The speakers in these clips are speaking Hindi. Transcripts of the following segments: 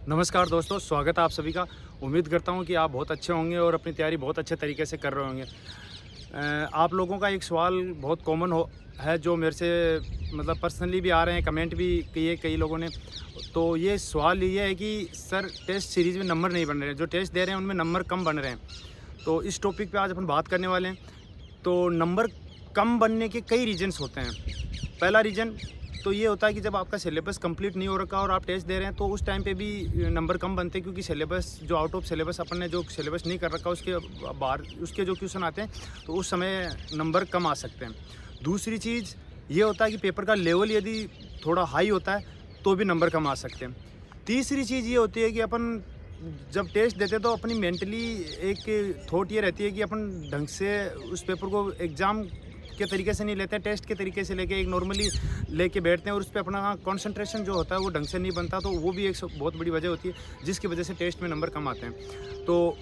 नमस्कार दोस्तों, स्वागत है आप सभी का। उम्मीद करता हूँ कि आप बहुत अच्छे होंगे और अपनी तैयारी बहुत अच्छे तरीके से कर रहे होंगे। आप लोगों का एक सवाल बहुत कॉमन है जो मेरे से मतलब पर्सनली भी आ रहे हैं, कमेंट भी किए कई लोगों ने। तो ये सवाल ये है कि सर टेस्ट सीरीज़ में नंबर नहीं बन रहे हैं, जो टेस्ट दे रहे हैं उनमें नंबर कम बन रहे हैं। तो इस टॉपिक पे आज अपन बात करने वाले हैं। तो नंबर कम बनने के कई रीजन्स होते हैं। पहला रीज़न तो ये होता है कि जब आपका सिलेबस कंप्लीट नहीं हो रखा और आप टेस्ट दे रहे हैं तो उस टाइम पे भी नंबर कम बनते हैं, क्योंकि सिलेबस जो आउट ऑफ सिलेबस अपन ने जो सिलेबस नहीं कर रखा उसके बाहर उसके जो क्वेश्चन आते हैं तो उस समय नंबर कम आ सकते हैं। दूसरी चीज़ ये होता है कि पेपर का लेवल यदि थोड़ा हाई होता है तो भी नंबर कम आ सकते हैं। तीसरी चीज़ ये होती है कि अपन जब टेस्ट देते तो अपनी मेंटली एक थॉट ये रहती है कि अपन ढंग से उस पेपर को एग्ज़ाम के तरीके से नहीं लेते हैं, टेस्ट के तरीके से लेके एक नॉर्मली लेके बैठते हैं और उस पर अपना कंसंट्रेशन जो होता है वो ढंग से नहीं बनता। तो वो भी एक बहुत बड़ी वजह होती है जिसकी वजह से टेस्ट में नंबर कम आते हैं। तो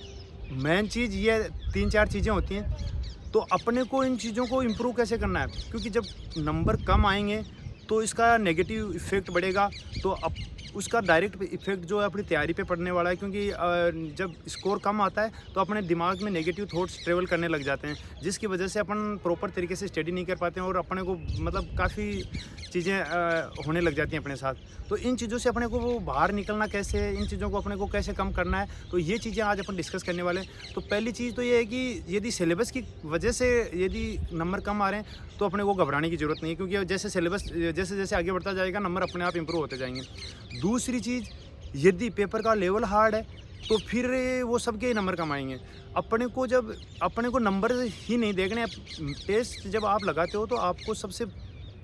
मेन चीज़ ये 3-4 चीज़ें होती हैं। तो अपने को इन चीज़ों को इम्प्रूव कैसे करना है, क्योंकि जब नंबर कम आएंगे तो इसका नेगेटिव इफ़ेक्ट बढ़ेगा। तो अब उसका डायरेक्ट इफेक्ट जो है अपनी तैयारी पे पड़ने वाला है, क्योंकि जब स्कोर कम आता है तो अपने दिमाग में नेगेटिव थॉट्स ट्रेवल करने लग जाते हैं, जिसकी वजह से अपन प्रॉपर तरीके से स्टडी नहीं कर पाते हैं और अपने को मतलब काफ़ी चीज़ें होने लग जाती हैं अपने साथ। तो इन चीज़ों से अपने को वो बाहर निकलना कैसे है, इन चीज़ों को अपने को कैसे कम करना है, तो ये चीज़ें आज अपन डिस्कस करने वाले हैं। तो पहली चीज़ तो ये है कि यदि सिलेबस की वजह से यदि नंबर कम आ रहे हैं तो अपने को घबराने की ज़रूरत नहीं है, क्योंकि जैसे सिलेबस जैसे जैसे आगे बढ़ता जाएगा नंबर अपने आप इंप्रूव होते जाएंगे। दूसरी चीज़, यदि पेपर का लेवल हार्ड है तो फिर वो सबके ही नंबर कम आएंगे। अपने को नंबर ही नहीं देखने, टेस्ट जब आप लगाते हो तो आपको सबसे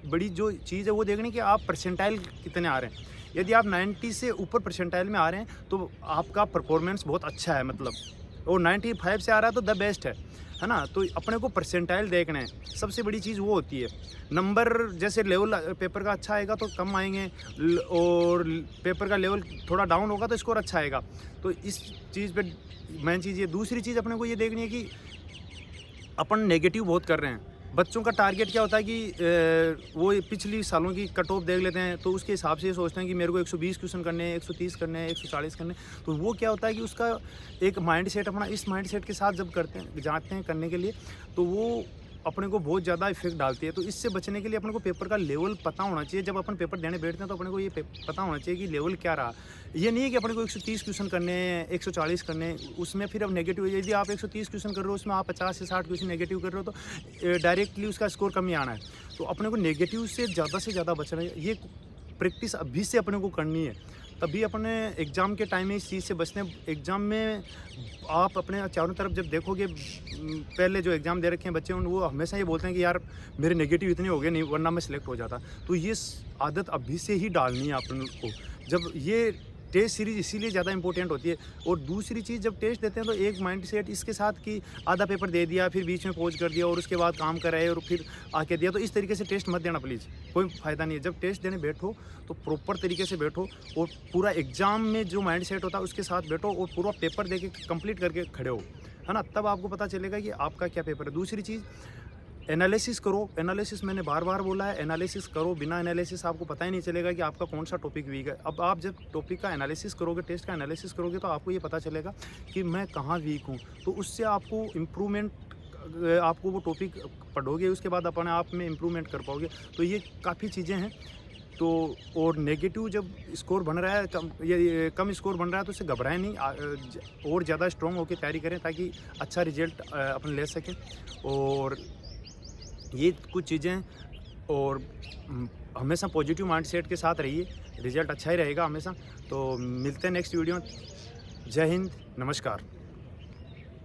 बड़ी जो चीज़ है वो देखनी कि आप परसेंटाइल कितने आ रहे हैं। यदि आप 90 से ऊपर परसेंटाइल में आ रहे हैं तो आपका परफॉर्मेंस बहुत अच्छा है, मतलब और 95 से आ रहा है तो द बेस्ट है ना। तो अपने को परसेंटाइल देखना है, सबसे बड़ी चीज़ वो होती है। नंबर जैसे लेवल पेपर का अच्छा आएगा तो कम आएंगे और पेपर का लेवल थोड़ा डाउन होगा तो स्कोर अच्छा आएगा। तो इस चीज़ पे मेन चीज़ ये। दूसरी चीज़ अपने को ये देखनी है कि अपन नेगेटिव बहुत कर रहे हैं। बच्चों का टारगेट क्या होता है कि वो पिछली सालों की कट ऑफ देख लेते हैं तो उसके हिसाब से ये सोचते हैं कि मेरे को 120 क्वेश्चन करने हैं, 130 करने हैं, 140 करने हैं। तो वो क्या होता है कि उसका एक माइंडसेट अपना इस माइंडसेट के साथ जब जाते हैं करने के लिए तो वो अपने को बहुत ज़्यादा इफेक्ट डालती है। तो इससे बचने के लिए अपने को पेपर का लेवल पता होना चाहिए। जब अपन पेपर देने बैठते हैं तो अपने को ये पता होना चाहिए कि लेवल क्या रहा। ये नहीं है कि अपने को 130 क्वेश्चन करने हैं, 140 करने हैं, उसमें फिर अब नेगेटिव यदि आप 130 क्वेश्चन कर रहे हो उसमें आप 50 से 60 क्वेश्चन नेगेटिव कर रहे हो तो डायरेक्टली उसका स्कोर कम ही आना है। तो अपने को नेगेटिव से ज़्यादा बचना है। ये प्रैक्टिस अभी से अपने को करनी है, तभी अपने एग्ज़ाम के टाइम में इस चीज़ से बचते हैं। एग्ज़ाम में आप अपने चारों तरफ जब देखोगे, पहले जो एग्ज़ाम दे रखे हैं बच्चे वो हमेशा ये बोलते हैं कि यार मेरे नेगेटिव इतने हो गए, नहीं वरना मैं सिलेक्ट हो जाता। तो ये आदत अभी से ही डालनी है अपन को। जब ये टेस्ट सीरीज़ इसीलिए ज़्यादा इंपॉर्टेंट होती है। और दूसरी चीज़, जब टेस्ट देते हैं तो एक माइंडसेट इसके साथ कि आधा पेपर दे दिया फिर बीच में पॉज कर दिया और उसके बाद काम कराए और फिर आके दिया, तो इस तरीके से टेस्ट मत देना प्लीज़, कोई फ़ायदा नहीं है। जब टेस्ट देने बैठो तो प्रॉपर तरीके से बैठो और पूरा एग्ज़ाम में जो माइंडसेट होता है उसके साथ बैठो और पूरा पेपर दे के कंप्लीट करके खड़े हो, है ना। तब आपको पता चलेगा कि आपका क्या पेपर है। दूसरी चीज़, एनालिसिस करो। एनालिसिस मैंने बार बार बोला है, एनालिसिस करो। बिना एनालिसिस आपको पता ही नहीं चलेगा कि आपका कौन सा टॉपिक वीक है। अब आप जब टॉपिक का एनालिसिस करोगे, टेस्ट का एनालिसिस करोगे तो आपको ये पता चलेगा कि मैं कहाँ वीक हूँ। तो उससे आपको इम्प्रूवमेंट, आपको वो टॉपिक पढ़ोगे उसके बाद अपने आप में इम्प्रूवमेंट कर पाओगे। तो ये काफ़ी चीज़ें हैं। तो और नेगेटिव जब स्कोर बन रहा है, कम स्कोर बन रहा है तो उससे घबराएं नहीं, और ज़्यादा स्ट्रॉन्ग होकर तैयारी करें ताकि अच्छा रिजल्ट अपन ले सकें। और ये कुछ चीज़ें, और हमेशा पॉजिटिव माइंडसेट के साथ रहिए, रिजल्ट अच्छा ही रहेगा हमेशा। तो मिलते हैं नेक्स्ट वीडियो। जय हिंद, नमस्कार।